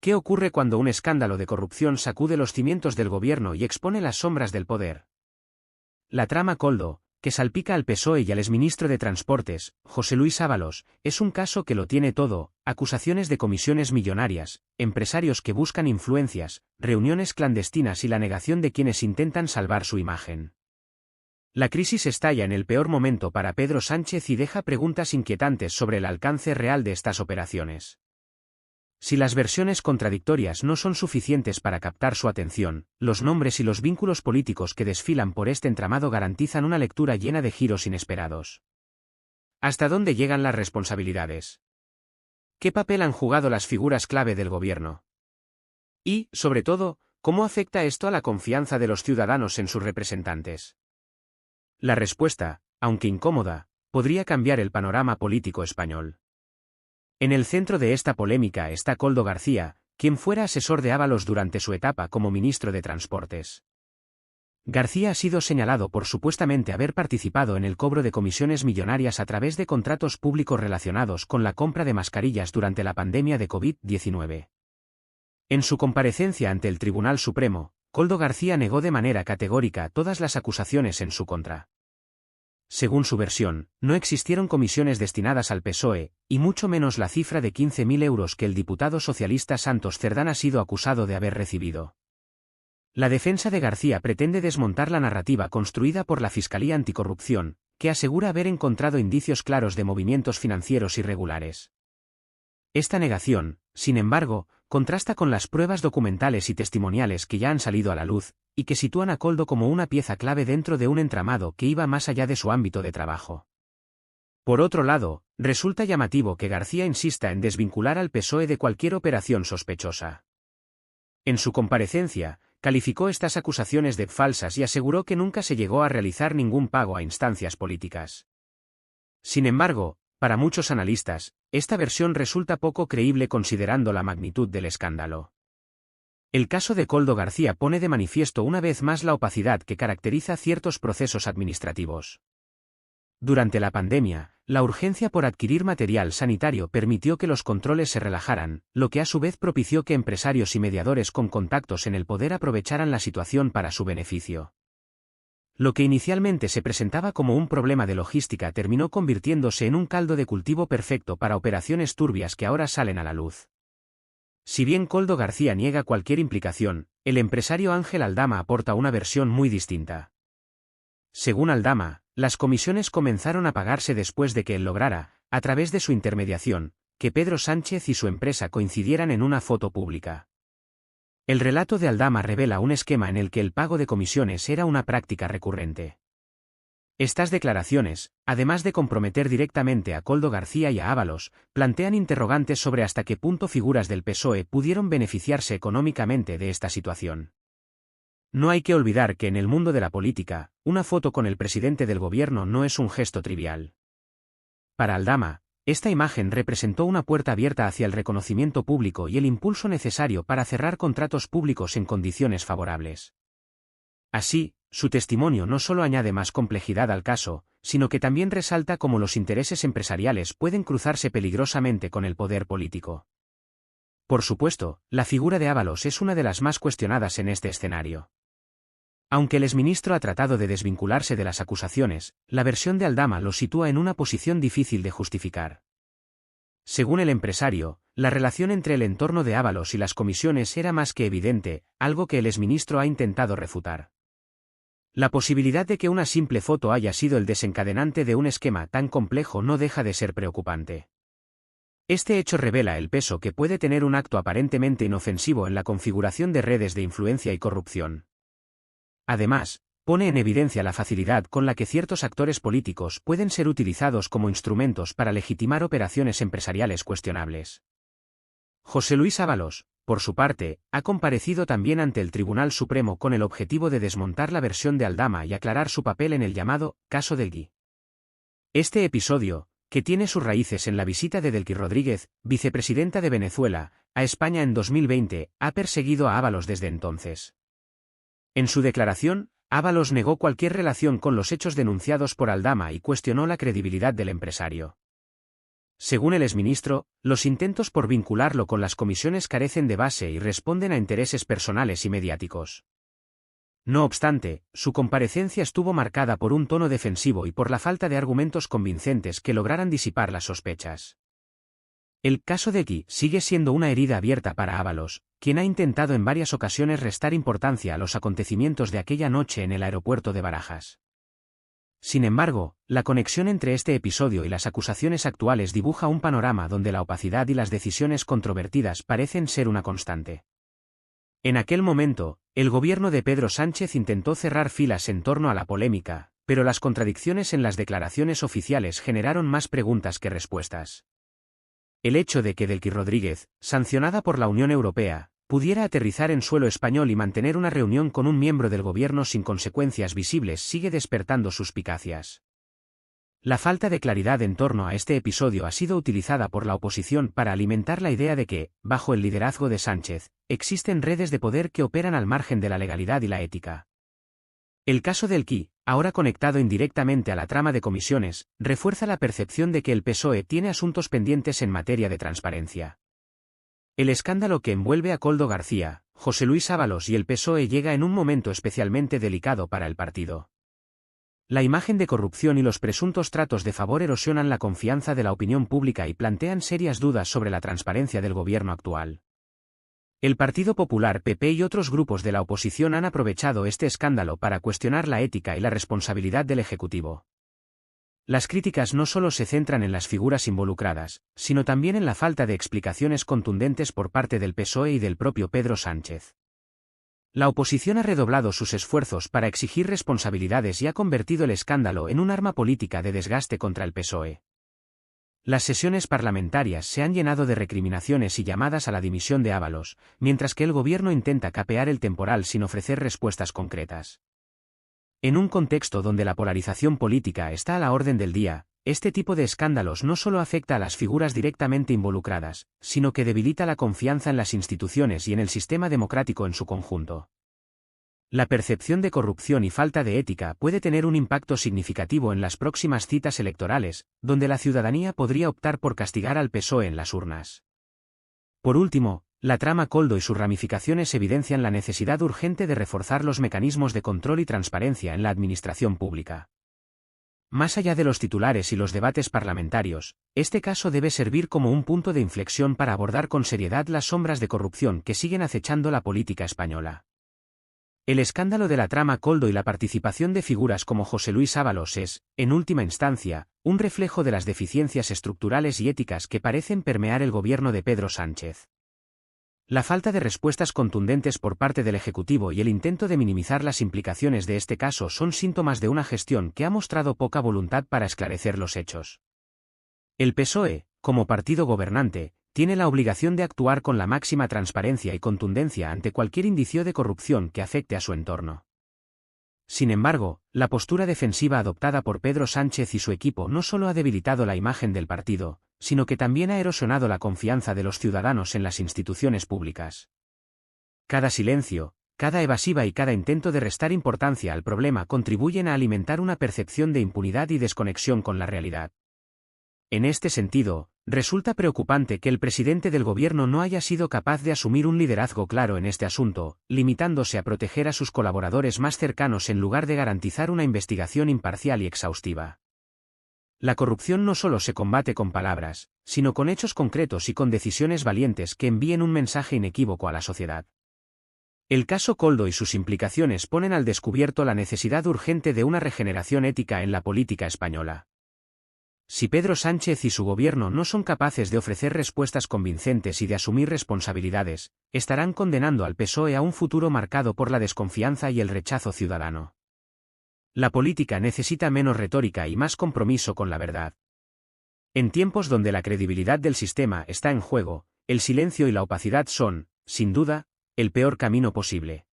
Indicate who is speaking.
Speaker 1: ¿Qué ocurre cuando un escándalo de corrupción sacude los cimientos del gobierno y expone las sombras del poder? La trama Koldo, que salpica al PSOE y al exministro de Transportes, José Luis Ábalos, es un caso que lo tiene todo: acusaciones de comisiones millonarias, empresarios que buscan influencias, reuniones clandestinas y la negación de quienes intentan salvar su imagen. La crisis estalla en el peor momento para Pedro Sánchez y deja preguntas inquietantes sobre el alcance real de estas operaciones. Si las versiones contradictorias no son suficientes para captar su atención, los nombres y los vínculos políticos que desfilan por este entramado garantizan una lectura llena de giros inesperados. ¿Hasta dónde llegan las responsabilidades? ¿Qué papel han jugado las figuras clave del gobierno? Y, sobre todo, ¿cómo afecta esto a la confianza de los ciudadanos en sus representantes? La respuesta, aunque incómoda, podría cambiar el panorama político español. En el centro de esta polémica está Koldo García, quien fuera asesor de Ábalos durante su etapa como ministro de Transportes. García ha sido señalado por supuestamente haber participado en el cobro de comisiones millonarias a través de contratos públicos relacionados con la compra de mascarillas durante la pandemia de COVID-19. En su comparecencia ante el Tribunal Supremo, Koldo García negó de manera categórica todas las acusaciones en su contra. Según su versión, no existieron comisiones destinadas al PSOE, y mucho menos la cifra de 15.000 euros que el diputado socialista Santos Cerdán ha sido acusado de haber recibido. La defensa de García pretende desmontar la narrativa construida por la Fiscalía Anticorrupción, que asegura haber encontrado indicios claros de movimientos financieros irregulares. Esta negación, sin embargo, contrasta con las pruebas documentales y testimoniales que ya han salido a la luz, y que sitúan a Koldo como una pieza clave dentro de un entramado que iba más allá de su ámbito de trabajo. Por otro lado, resulta llamativo que García insista en desvincular al PSOE de cualquier operación sospechosa. En su comparecencia, calificó estas acusaciones de falsas y aseguró que nunca se llegó a realizar ningún pago a instancias políticas. Sin embargo, para muchos analistas, esta versión resulta poco creíble considerando la magnitud del escándalo. El caso de Koldo García pone de manifiesto una vez más la opacidad que caracteriza ciertos procesos administrativos. Durante la pandemia, la urgencia por adquirir material sanitario permitió que los controles se relajaran, lo que a su vez propició que empresarios y mediadores con contactos en el poder aprovecharan la situación para su beneficio. Lo que inicialmente se presentaba como un problema de logística terminó convirtiéndose en un caldo de cultivo perfecto para operaciones turbias que ahora salen a la luz. Si bien Koldo García niega cualquier implicación, el empresario Ángel Aldama aporta una versión muy distinta. Según Aldama, las comisiones comenzaron a pagarse después de que él lograra, a través de su intermediación, que Pedro Sánchez y su empresa coincidieran en una foto pública. El relato de Aldama revela un esquema en el que el pago de comisiones era una práctica recurrente. Estas declaraciones, además de comprometer directamente a Koldo García y a Ábalos, plantean interrogantes sobre hasta qué punto figuras del PSOE pudieron beneficiarse económicamente de esta situación. No hay que olvidar que en el mundo de la política, una foto con el presidente del gobierno no es un gesto trivial. Para Aldama, esta imagen representó una puerta abierta hacia el reconocimiento público y el impulso necesario para cerrar contratos públicos en condiciones favorables. Así, su testimonio no solo añade más complejidad al caso, sino que también resalta cómo los intereses empresariales pueden cruzarse peligrosamente con el poder político. Por supuesto, la figura de Ábalos es una de las más cuestionadas en este escenario. Aunque el exministro ha tratado de desvincularse de las acusaciones, la versión de Aldama lo sitúa en una posición difícil de justificar. Según el empresario, la relación entre el entorno de Ábalos y las comisiones era más que evidente, algo que el exministro ha intentado refutar. La posibilidad de que una simple foto haya sido el desencadenante de un esquema tan complejo no deja de ser preocupante. Este hecho revela el peso que puede tener un acto aparentemente inofensivo en la configuración de redes de influencia y corrupción. Además, pone en evidencia la facilidad con la que ciertos actores políticos pueden ser utilizados como instrumentos para legitimar operaciones empresariales cuestionables. José Luis Ábalos, por su parte, ha comparecido también ante el Tribunal Supremo con el objetivo de desmontar la versión de Aldama y aclarar su papel en el llamado caso Delgui. Este episodio, que tiene sus raíces en la visita de Delcy Rodríguez, vicepresidenta de Venezuela, a España en 2020, ha perseguido a Ábalos desde entonces. En su declaración, Ábalos negó cualquier relación con los hechos denunciados por Aldama y cuestionó la credibilidad del empresario. Según el exministro, los intentos por vincularlo con las comisiones carecen de base y responden a intereses personales y mediáticos. No obstante, su comparecencia estuvo marcada por un tono defensivo y por la falta de argumentos convincentes que lograran disipar las sospechas. El caso de Ki sigue siendo una herida abierta para Ábalos, quien ha intentado en varias ocasiones restar importancia a los acontecimientos de aquella noche en el aeropuerto de Barajas. Sin embargo, la conexión entre este episodio y las acusaciones actuales dibuja un panorama donde la opacidad y las decisiones controvertidas parecen ser una constante. En aquel momento, el gobierno de Pedro Sánchez intentó cerrar filas en torno a la polémica, pero las contradicciones en las declaraciones oficiales generaron más preguntas que respuestas. El hecho de que Delcy Rodríguez, sancionada por la Unión Europea, pudiera aterrizar en suelo español y mantener una reunión con un miembro del gobierno sin consecuencias visibles sigue despertando suspicacias. La falta de claridad en torno a este episodio ha sido utilizada por la oposición para alimentar la idea de que, bajo el liderazgo de Sánchez, existen redes de poder que operan al margen de la legalidad y la ética. El caso del Ki, ahora conectado indirectamente a la trama de comisiones, refuerza la percepción de que el PSOE tiene asuntos pendientes en materia de transparencia. El escándalo que envuelve a Koldo García, José Luis Ábalos y el PSOE llega en un momento especialmente delicado para el partido. La imagen de corrupción y los presuntos tratos de favor erosionan la confianza de la opinión pública y plantean serias dudas sobre la transparencia del gobierno actual. El Partido Popular PP y otros grupos de la oposición han aprovechado este escándalo para cuestionar la ética y la responsabilidad del Ejecutivo. Las críticas no solo se centran en las figuras involucradas, sino también en la falta de explicaciones contundentes por parte del PSOE y del propio Pedro Sánchez. La oposición ha redoblado sus esfuerzos para exigir responsabilidades y ha convertido el escándalo en un arma política de desgaste contra el PSOE. Las sesiones parlamentarias se han llenado de recriminaciones y llamadas a la dimisión de Ábalos, mientras que el gobierno intenta capear el temporal sin ofrecer respuestas concretas. En un contexto donde la polarización política está a la orden del día, este tipo de escándalos no solo afecta a las figuras directamente involucradas, sino que debilita la confianza en las instituciones y en el sistema democrático en su conjunto. La percepción de corrupción y falta de ética puede tener un impacto significativo en las próximas citas electorales, donde la ciudadanía podría optar por castigar al PSOE en las urnas. Por último, la trama Koldo y sus ramificaciones evidencian la necesidad urgente de reforzar los mecanismos de control y transparencia en la administración pública. Más allá de los titulares y los debates parlamentarios, este caso debe servir como un punto de inflexión para abordar con seriedad las sombras de corrupción que siguen acechando la política española. El escándalo de la trama Koldo y la participación de figuras como José Luis Ábalos es, en última instancia, un reflejo de las deficiencias estructurales y éticas que parecen permear el gobierno de Pedro Sánchez. La falta de respuestas contundentes por parte del Ejecutivo y el intento de minimizar las implicaciones de este caso son síntomas de una gestión que ha mostrado poca voluntad para esclarecer los hechos. El PSOE, como partido gobernante, tiene la obligación de actuar con la máxima transparencia y contundencia ante cualquier indicio de corrupción que afecte a su entorno. Sin embargo, la postura defensiva adoptada por Pedro Sánchez y su equipo no solo ha debilitado la imagen del partido, sino que también ha erosionado la confianza de los ciudadanos en las instituciones públicas. Cada silencio, cada evasiva y cada intento de restar importancia al problema contribuyen a alimentar una percepción de impunidad y desconexión con la realidad. En este sentido, resulta preocupante que el presidente del gobierno no haya sido capaz de asumir un liderazgo claro en este asunto, limitándose a proteger a sus colaboradores más cercanos en lugar de garantizar una investigación imparcial y exhaustiva. La corrupción no solo se combate con palabras, sino con hechos concretos y con decisiones valientes que envíen un mensaje inequívoco a la sociedad. El caso Koldo y sus implicaciones ponen al descubierto la necesidad urgente de una regeneración ética en la política española. Si Pedro Sánchez y su gobierno no son capaces de ofrecer respuestas convincentes y de asumir responsabilidades, estarán condenando al PSOE a un futuro marcado por la desconfianza y el rechazo ciudadano. La política necesita menos retórica y más compromiso con la verdad. En tiempos donde la credibilidad del sistema está en juego, el silencio y la opacidad son, sin duda, el peor camino posible.